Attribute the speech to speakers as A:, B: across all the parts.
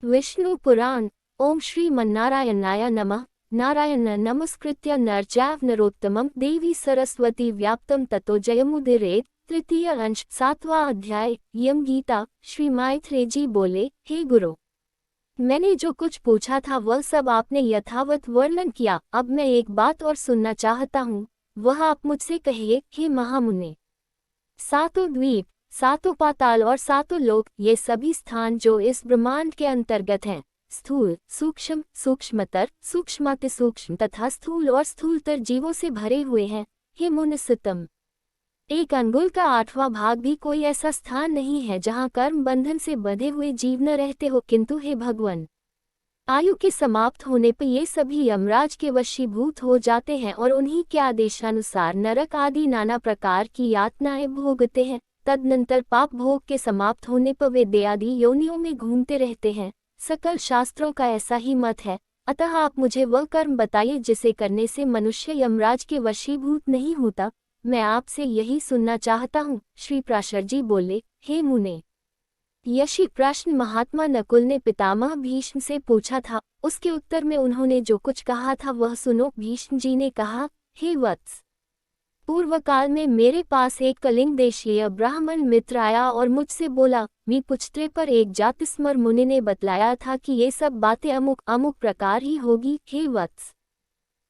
A: विष्णु पुराण। ओम श्री मन्नारायणाय नमः। नारायण नमस्कृत्य नर चैव नरोत्तमं देवी सरस्वती व्याप्तं ततो जयमुदीरयेत्। तृतीय अंश 7वां अध्याय। यम गीता। श्री मैत्रेय जी बोले, हे गुरु, मैंने जो कुछ पूछा था वह सब आपने यथावत वर्णन किया। अब मैं एक बात और सुनना चाहता हूँ, वह आप मुझसे कहिए। हे महामुने, सातों द्वीप, सातों पाताल और सातों लोक, ये सभी स्थान जो इस ब्रह्मांड के अंतर्गत हैं, स्थूल, सूक्ष्म, सूक्ष्मतर, सूक्ष्माति सूक्ष्म तथा स्थूल और स्थूलतर जीवों से भरे हुए हैं। हे मुनिसुतम, एक अंगुल का 8वां भाग भी कोई ऐसा स्थान नहीं है जहाँ कर्म बंधन से बंधे हुए जीव न रहते हो। किंतु हे भगवान, आयु के समाप्त होने पर ये सभी यमराज के वशीभूत हो जाते हैं और उन्हीं के आदेशानुसार नरक आदि नाना प्रकार की यातनाएं भोगते हैं। तदनंतर पाप भोग के समाप्त होने पर वे दयादि योनियों में घूमते रहते हैं। सकल शास्त्रों का ऐसा ही मत है। अतः आप मुझे वह कर्म बताइए जिसे करने से मनुष्य यमराज के वशीभूत नहीं होता। मैं आपसे यही सुनना चाहता हूँ। श्री प्राशर जी बोले, हे मुने, यशी प्रश्न महात्मा नकुल ने पितामह भीष्म से पूछा था। उसके उत्तर में उन्होंने जो कुछ कहा था वह सुनो। भीष्म जी ने कहा, हे वत्स, पूर्व काल में मेरे पास एक कलिंग देशीय ब्राह्मण मित्र आया और मुझसे बोला, मी पूछते पर एक जातिस्मर मुनि ने बतलाया था कि ये सब बातें अमुक अमुक प्रकार ही होगी। हे वत्स,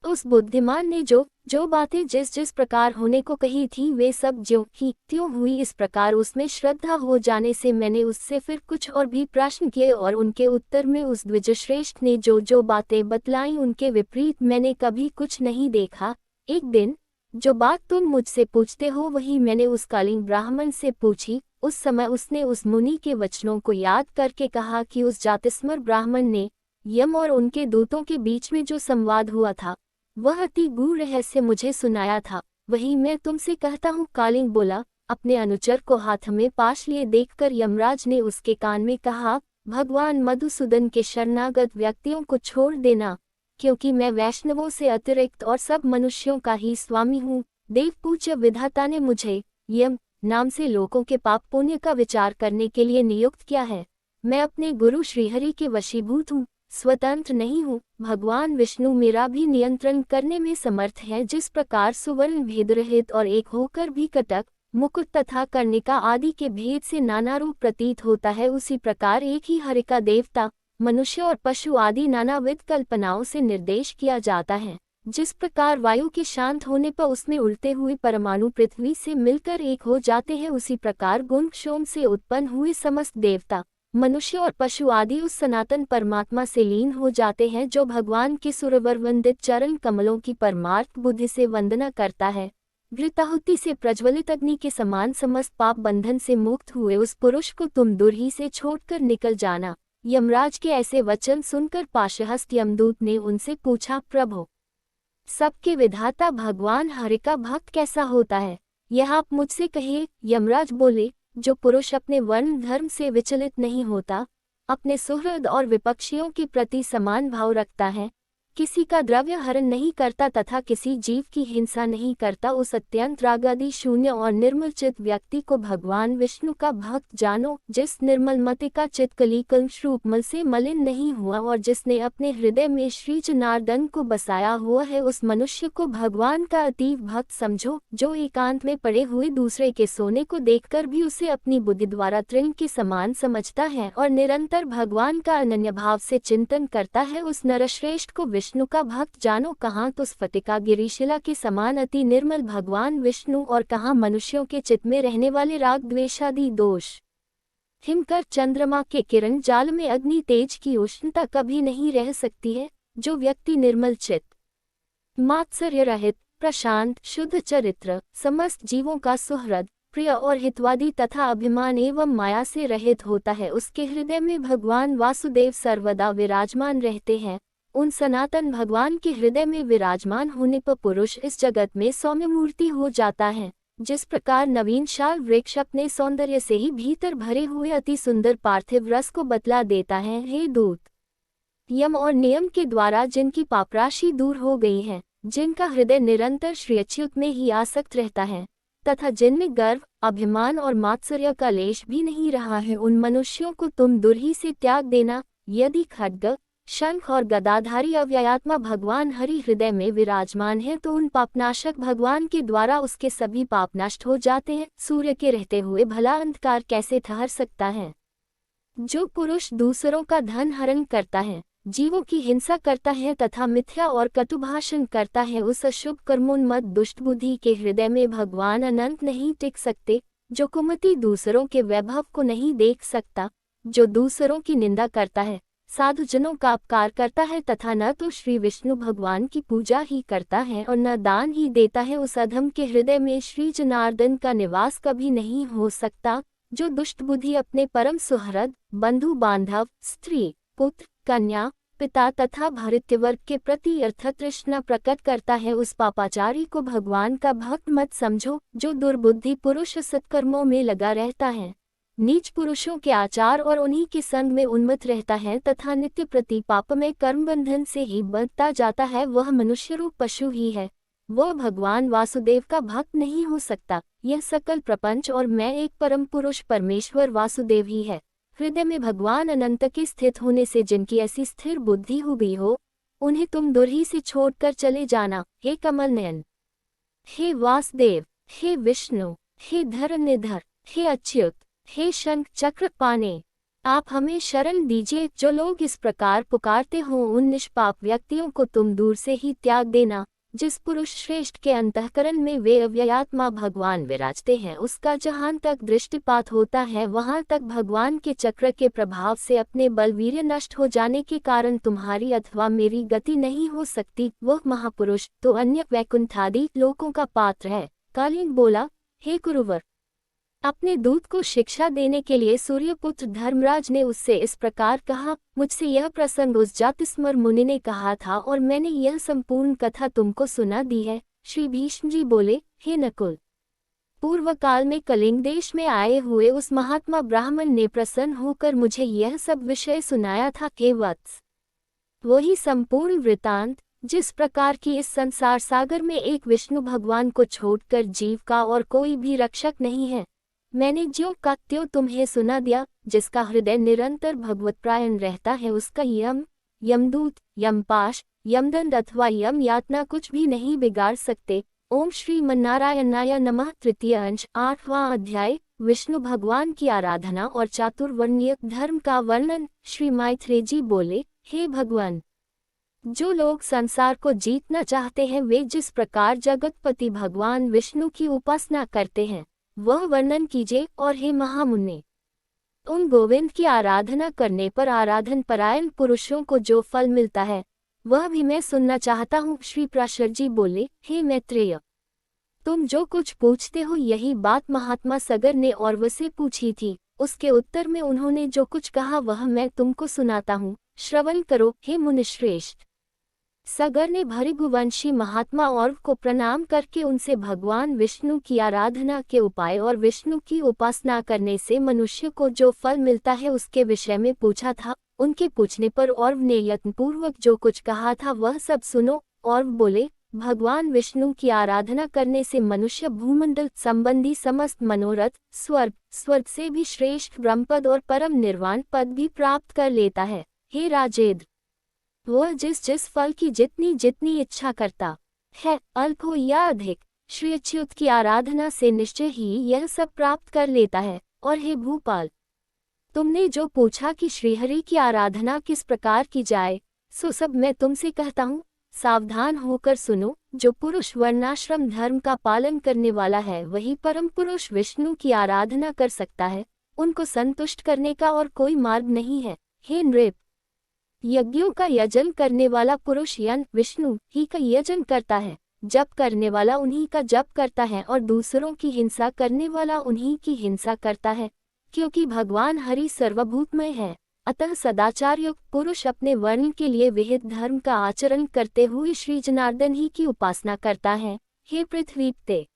A: उस बुद्धिमान ने जो जो बातें जिस जिस प्रकार होने को कही थी वे सब ज्यों की त्यों हुई। इस प्रकार उसमें श्रद्धा हो जाने से मैंने उससे फिर कुछ और भी प्रश्न किए और उनके उत्तर में उस द्विजश्रेष्ठ ने जो जो बातें बतलाई उनके विपरीत मैंने कभी कुछ नहीं देखा। एक दिन जो बात तुम मुझसे पूछते हो वही मैंने उस कालिंग ब्राह्मण से पूछी। उस समय उसने उस मुनि के वचनों को याद करके कहा कि उस जातिस्मर ब्राह्मण ने यम और उनके दूतों के बीच में जो संवाद हुआ था वह अति गूढ़ रहस्य मुझे सुनाया था, वही मैं तुमसे कहता हूँ। कालिंग बोला। अपने अनुचर को हाथ में पाश लिए देखकर यमराज ने उसके कान में कहा, भगवान मधुसूदन के शरणागत व्यक्तियों को छोड़ देना, क्योंकि मैं वैष्णवों से अतिरिक्त और सब मनुष्यों का ही स्वामी हूँ। देवपूज्य विधाता ने मुझे यम नाम से लोगों के पाप पुण्य का विचार करने के लिए नियुक्त किया है। मैं अपने गुरु श्रीहरि के वशीभूत हूँ, स्वतंत्र नहीं हूँ। भगवान विष्णु मेरा भी नियंत्रण करने में समर्थ है। जिस प्रकार सुवर्ण भेद रहित और एक होकर भी कटक, मुकुट तथा कर्णिका आदि के भेद से नाना रूप प्रतीत होता है, उसी प्रकार एक ही हरि का देवता, मनुष्य और पशु आदि नानाविध कल्पनाओं से निर्देश किया जाता है। जिस प्रकार वायु के शांत होने पर उसमें उड़ते हुए परमाणु पृथ्वी से मिलकर एक हो जाते हैं, उसी प्रकार गुण क्षोम से उत्पन्न हुए समस्त देवता, मनुष्य और पशु आदि उस सनातन परमात्मा से लीन हो जाते हैं जो भगवान के सुरवर वंदित चरण कमलों की परमार्थ बुद्धि से वंदना करता है। घृताहुति से प्रज्वलित अग्नि के समान समस्त पाप बंधन से मुक्त हुए उस पुरुष को तुम दूर ही से छोड़कर निकल जाना। यमराज के ऐसे वचन सुनकर पाशहस्त यमदूत ने उनसे पूछा, प्रभु, सबके विधाता भगवान हरि का भक्त कैसा होता है, यह आप मुझसे कहिए। यमराज बोले, जो पुरुष अपने वर्ण धर्म से विचलित नहीं होता, अपने सुहृद और विपक्षियों के प्रति समान भाव रखता है, किसी का द्रव्य हरण नहीं करता तथा किसी जीव की हिंसा नहीं करता, उस अत्यंत रागादि शून्य और निर्मल चित्त व्यक्ति को भगवान विष्णु का भक्त जानो। जिस निर्मल मति का चित्त कली कल्मष रूपमल से मलिन नहीं हुआ और जिसने अपने हृदय में श्री जनार्दन को बसाया हुआ है, उस मनुष्य को भगवान का अतीव भक्त समझो। जो एकांत में पड़े हुए दूसरे के सोने को देखकर भी उसे अपनी बुद्धि द्वारा तृण के समान समझता है और निरंतर भगवान का अनन्य भाव से चिंतन करता है, उस नरश्रेष्ठ को विष्णु का भक्त जानो। कहाँ तो स्फटिका गिरिशिला के समान अति निर्मल भगवान विष्णु और कहाँ मनुष्यों के चित्त में रहने वाले राग द्वेषादि दोष। हिमकर चंद्रमा के किरण जाल में अग्नि तेज की उष्णता कभी नहीं रह सकती है। जो व्यक्ति निर्मल चित्त, मात्सर्य रहित, प्रशांत, शुद्ध चरित्र, समस्त जीवों का सुहृद, प्रिय और हितवादी तथा अभिमान एवं माया से रहित होता है, उसके हृदय में भगवान वासुदेव सर्वदा विराजमान रहते हैं। उन सनातन भगवान के हृदय में विराजमान होने पर पुरुष इस जगत में सौम्य मूर्ति हो जाता है। जिस प्रकार नवीन शाल वृक्ष अपने सौंदर्य से ही भीतर भरे हुए अति सुंदर पार्थिव रस को बतला देता है। हे दूत, यम और नियम के द्वारा जिनकी पापराशि दूर हो गई है, जिनका हृदय निरंतर श्री अच्युत में ही आसक्त रहता है तथा जिनमें गर्व, अभिमान और मात्सर्य का लेश भी नहीं रहा है, उन मनुष्यों को तुम दूर ही से त्याग देना। यदि खड्ग, शंख और गदाधारी अव्ययात्मा भगवान हरि हृदय में विराजमान है तो उन पापनाशक भगवान के द्वारा उसके सभी पाप नष्ट हो जाते हैं। सूर्य के रहते हुए भला अंधकार कैसे ठहर सकता है? जो पुरुष दूसरों का धन हरण करता है, जीवों की हिंसा करता है तथा मिथ्या और कटुभाषण करता है, उस अशुभ कर्मोन्मत्त दुष्ट बुद्धि के हृदय में भगवान अनंत नहीं टिक सकते। जो कुमति दूसरों के वैभव को नहीं देख सकता, जो दूसरों की निंदा करता है, साधुजनों का अपकार करता है तथा न तो श्री विष्णु भगवान की पूजा ही करता है और न दान ही देता है, उस अधम के हृदय में श्री जनार्दन का निवास कभी नहीं हो सकता। जो दुष्ट बुद्धि अपने परम सुहृद, बंधु बांधव, स्त्री, पुत्र, कन्या, पिता तथा भृत्यवर्ग के प्रति अर्थतृष्णा प्रकट करता है, उस पापाचारी को भगवान का भक्त मत समझो। जो दुर्बुद्धि पुरुष सत्कर्मों में लगा रहता है, नीच पुरुषों के आचार और उन्हीं के संग में उन्मत्त रहता है तथा नित्य प्रति पाप में कर्म बंधन से ही बंधता जाता है, वह मनुष्य रूप पशु ही है, वह भगवान वासुदेव का भक्त नहीं हो सकता। यह सकल प्रपंच और मैं एक परम पुरुष परमेश्वर वासुदेव ही है। हृदय में भगवान अनंत के स्थित होने से जिनकी ऐसी स्थिर बुद्धि हो गई हो, उन्हें तुम दूर ही से छोड़कर चले जाना। हे कमल नयन, हे वासुदेव, हे विष्णु, हे धरनिधर, हे अच्युत, हे शंख चक्र पाने, आप हमें शरण दीजिए। जो लोग इस प्रकार पुकारते हो उन निष्पाप व्यक्तियों को तुम दूर से ही त्याग देना। जिस पुरुष श्रेष्ठ के अंतःकरण में वे अव्ययात्मा भगवान विराजते हैं, उसका जहाँ तक दृष्टिपात होता है वहाँ तक भगवान के चक्र के प्रभाव से अपने बलवीर्य नष्ट हो जाने के कारण तुम्हारी अथवा मेरी गति नहीं हो सकती। वह महापुरुष तो अन्य वैकुंठादि लोकों का पात्र है। कालिंग बोला, हे कुरुवर, अपने दूत को शिक्षा देने के लिए सूर्यपुत्र धर्मराज ने उससे इस प्रकार कहा, मुझसे यह प्रसंग उस जातिस्मर मुनि ने कहा था और मैंने यह संपूर्ण कथा तुमको सुना दी है। श्री भीष्म जी बोले, हे नकुल, पूर्व काल में कलिंग देश में आए हुए उस महात्मा ब्राह्मण ने प्रसन्न होकर मुझे यह सब विषय सुनाया था। हे वत्स, वही संपूर्ण वृतांत जिस प्रकार की इस संसार सागर में एक विष्णु भगवान को छोड़कर जीव का और कोई भी रक्षक नहीं है, मैंने ज्यों का त्यों तुम्हें सुना दिया। जिसका हृदय निरंतर भगवत्प्रायण रहता है, उसका यम, यमदूत, यमपाश, यमदंड अथवा यम यातना कुछ भी नहीं बिगाड़ सकते। ओम श्री मन्नारायणाय नमः। तृतीय अंश, 8वां अध्याय, विष्णु भगवान की आराधना और चातुर्वर्णीय धर्म का वर्णन। श्री मैत्रेय जी बोले, हे भगवान, जो लोग संसार को जीतना चाहते हैं वे जिस प्रकार जगतपति भगवान विष्णु की उपासना करते हैं वह वर्णन कीजिए। और हे महामुनि, उन गोविंद की आराधना करने पर आराधन परायण पुरुषों को जो फल मिलता है वह भी मैं सुनना चाहता हूँ। श्री प्राशर जी बोले, हे मैत्रेय, तुम जो कुछ पूछते हो यही बात महात्मा सगर ने औरव से पूछी थी। उसके उत्तर में उन्होंने जो कुछ कहा वह मैं तुमको सुनाता हूँ, श्रवण करो। हे मुनिश्रेष्ठ, सगर ने भृगुवंशी महात्मा औरव को प्रणाम करके उनसे भगवान विष्णु की आराधना के उपाय और विष्णु की उपासना करने से मनुष्य को जो फल मिलता है उसके विषय में पूछा था। उनके पूछने पर औरव ने यत्नपूर्वक जो कुछ कहा था वह सब सुनो। औरव बोले, भगवान विष्णु की आराधना करने से मनुष्य भूमंडल संबंधी समस्त मनोरथ, स्वर्ग से भी श्रेष्ठ ब्रह्मपद और परम निर्वाण पद भी प्राप्त कर लेता है। हे राजेंद्र, वह जिस जिस फल की जितनी जितनी इच्छा करता है, अल्प हो या अधिक, श्री अच्युत की आराधना से निश्चय ही यह सब प्राप्त कर लेता है। और हे भूपाल, तुमने जो पूछा कि श्रीहरि की आराधना किस प्रकार की जाए, सो सब मैं तुमसे कहता हूँ, सावधान होकर सुनो। जो पुरुष वर्णाश्रम धर्म का पालन करने वाला है वही परम पुरुष विष्णु की आराधना कर सकता है। उनको संतुष्ट करने का और कोई मार्ग नहीं है। हे नृप, यज्ञों का यजन करने वाला पुरुष यन विष्णु ही का यजन करता है, जप करने वाला उन्हीं का जप करता है और दूसरों की हिंसा करने वाला उन्हीं की हिंसा करता है। क्योंकि भगवान हरि सर्वभूतमय है, अतः सदाचार युक्त पुरुष अपने वर्ण के लिए विहित धर्म का आचरण करते हुए श्री जनार्दन ही की उपासना करता है। हे पृथ्वीपते,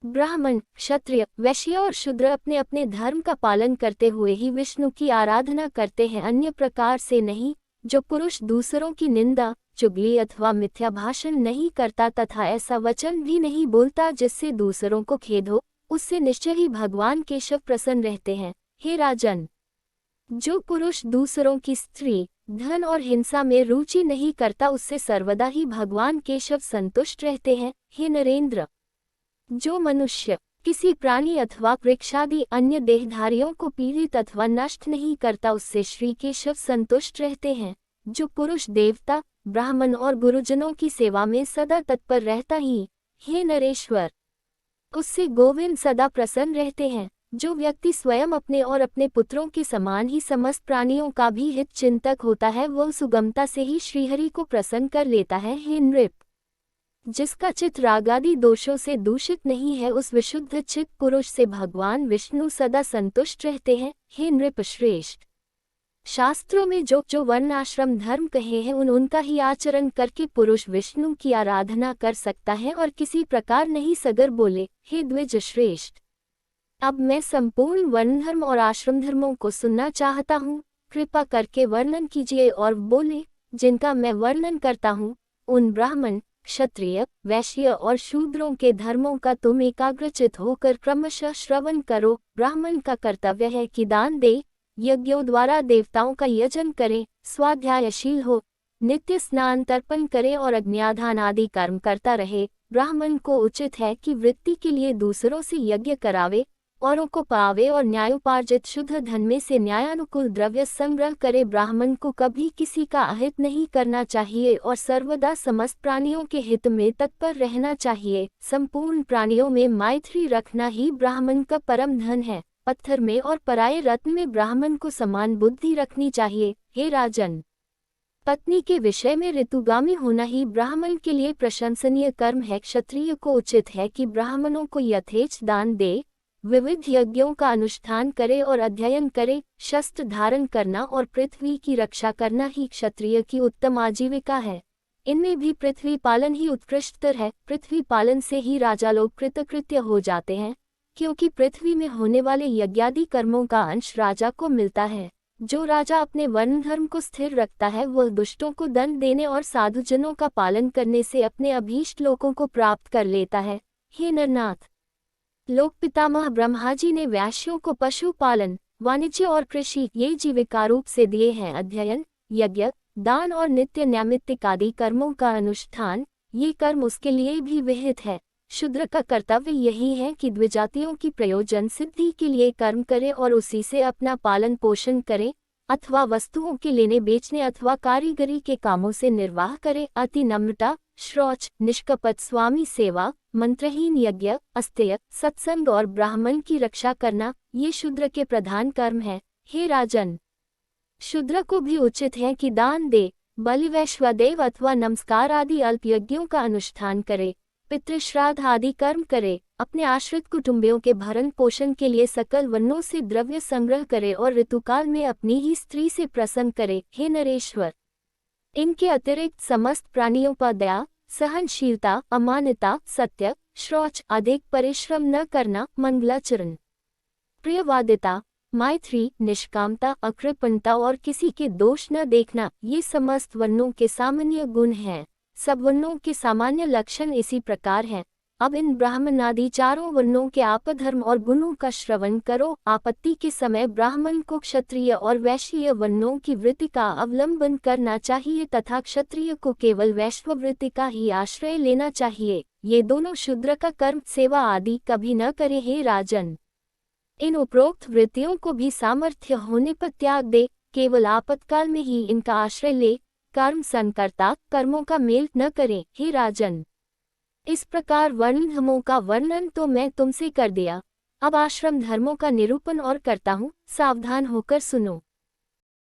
A: ब्राह्मण, क्षत्रिय, वैश्य और शूद्र अपने अपने धर्म का पालन करते हुए ही विष्णु की आराधना करते हैं, अन्य प्रकार से नहीं। जो पुरुष दूसरों की निंदा, चुगली अथवा मिथ्या भाषण नहीं करता तथा ऐसा वचन भी नहीं बोलता जिससे दूसरों को खेद हो, उससे निश्चय ही भगवान केशव प्रसन्न रहते हैं। हे राजन, जो पुरुष दूसरों की स्त्री, धन और हिंसा में रुचि नहीं करता उससे सर्वदा ही भगवान केशव संतुष्ट रहते हैं। हे नरेंद्र, जो मनुष्य किसी प्राणी अथवा वृक्षादि अन्य देहधारियों को पीड़ित अथवा नष्ट नहीं करता उससे श्री केशव संतुष्ट रहते हैं। जो पुरुष देवता, ब्राह्मण और गुरुजनों की सेवा में सदा तत्पर रहता ही, हे नरेश्वर, उससे गोविंद सदा प्रसन्न रहते हैं। जो व्यक्ति स्वयं अपने और अपने पुत्रों के समान ही समस्त प्राणियों का भी हित चिंतक होता है वह सुगमता से ही श्रीहरि को प्रसन्न कर लेता है। हे नृप, जिसका चित्त रागादि दोषों से दूषित नहीं है उस विशुद्ध चित्त पुरुष से भगवान विष्णु सदा संतुष्ट रहते हैं। हे नृप श्रेष्ठ, शास्त्रों में जो जो वर्ण आश्रम धर्म कहे हैं उनका ही आचरण करके पुरुष विष्णु की आराधना कर सकता है और किसी प्रकार नहीं सगर बोले। हे द्विज श्रेष्ठ, अब मैं संपूर्ण वर्ण धर्म और आश्रम धर्मों को सुनना चाहता हूँ। कृपा करके वर्णन कीजिए और बोले। जिनका मैं वर्णन करता हूँ उन ब्राह्मण, क्षत्रिय, वैश्य और शूद्रों के धर्मों का तुम एकाग्रचित होकर क्रमशः श्रवण करो। ब्राह्मण का कर्तव्य है कि दान दे, यज्ञों द्वारा देवताओं का यजन करे, स्वाध्यायशील हो, नित्य स्नान तर्पण करे और अग्न्याधान आदि कर्म करता रहे। ब्राह्मण को उचित है कि वृत्ति के लिए दूसरों से यज्ञ करावे, औरों को पावे और न्यायोपार्जित शुद्ध धन में से न्यायानुकूल द्रव्य संग्रह करे। ब्राह्मण को कभी किसी का अहित नहीं करना चाहिए और सर्वदा समस्त प्राणियों के हित में तत्पर रहना चाहिए। संपूर्ण प्राणियों में मैत्री रखना ही ब्राह्मण का परम धन है। पत्थर में और पराये रत्न में ब्राह्मण को समान बुद्धि रखनी चाहिए। हे राजन, पत्नी के विषय में ऋतुगामी होना ही ब्राह्मण के लिए प्रशंसनीय कर्म है। क्षत्रिय को उचित है कि ब्राह्मणों को यथेच्छ दान दे, विविध यज्ञों का अनुष्ठान करे और अध्ययन करे। शस्त्र धारण करना और पृथ्वी की रक्षा करना ही क्षत्रिय की उत्तम आजीविका है। इनमें भी पृथ्वी पालन ही उत्कृष्टतर है। पृथ्वी पालन से ही राजा लोग कृतकृत्य हो जाते हैं, क्योंकि पृथ्वी में होने वाले यज्ञादि कर्मों का अंश राजा को मिलता है। जो राजा अपने वर्ण धर्म को स्थिर रखता है वह दुष्टों को दंड देने और साधुजनों का पालन करने से अपने अभीष्ट लोकों को प्राप्त कर लेता है। हे नरनाथ, लोक पितामह ब्रह्मा जी ने वैश्यों को पशुपालन, वाणिज्य और कृषि ये जीविका रूप से दिए हैं। अध्ययन, यज्ञ, दान और नित्य नैमित्तिक आदि कर्मों का अनुष्ठान, ये कर्म उसके लिए भी विहित है। शूद्र का कर्तव्य यही है कि द्विजातियों की प्रयोजन सिद्धि के लिए कर्म करे और उसी से अपना पालन पोषण करे, अथवा वस्तुओं के लेने बेचने अथवा कारीगरी के कामों से निर्वाह करे। अति नम्रता, शौच, निष्कपट स्वामी सेवा, मंत्रहीन यज्ञ, अस्तेय, सत्संग और ब्राह्मण की रक्षा करना ये शूद्र के प्रधान कर्म है। हे राजन, शूद्र को भी उचित है कि दान दे, बलि वैश्वदेव अथवा नमस्कार आदि अल्प यज्ञों का अनुष्ठान करे, पितृश्राद्ध आदि कर्म करे, अपने आश्रित कुटुंबियों के भरण पोषण के लिए सकल वनों से द्रव्य संग्रह करे और ऋतुकाल में अपनी ही स्त्री से प्रसन्न करे। हे नरेश्वर, इनके अतिरिक्त समस्त प्राणियों पर दया, सहनशीलता, अमानता, सत्य, शौच, अधिक परिश्रम न करना, मंगलाचरण, प्रियवादिता, मैत्री, निष्कामता, अकृपणता और किसी के दोष न देखना ये समस्त वर्णों के सामान्य गुण हैं। सब वर्णों के सामान्य लक्षण इसी प्रकार हैं। अब इन ब्राह्मण आदि चारों वर्णों के आपधर्म और गुणों का श्रवण करो। आपत्ति के समय ब्राह्मण को क्षत्रिय और वैश्य वर्णों की वृत्ति का अवलंबन करना चाहिए तथा क्षत्रिय को केवल वैश्व वृत्ति का ही आश्रय लेना चाहिए। ये दोनों शूद्र का कर्म सेवा आदि कभी न करे। हे राजन, इन उपरोक्त वृत्तियों को भी सामर्थ्य होने पर त्याग दे, केवल आपातकाल में ही इनका आश्रय ले। कर्म संकर्ता कर्मों का मेल न करे। हे राजन, इस प्रकार वर्ण धर्मों का वर्णन तो मैं तुमसे कर दिया। अब आश्रम धर्मों का निरूपण और करता हूँ, सावधान होकर सुनो।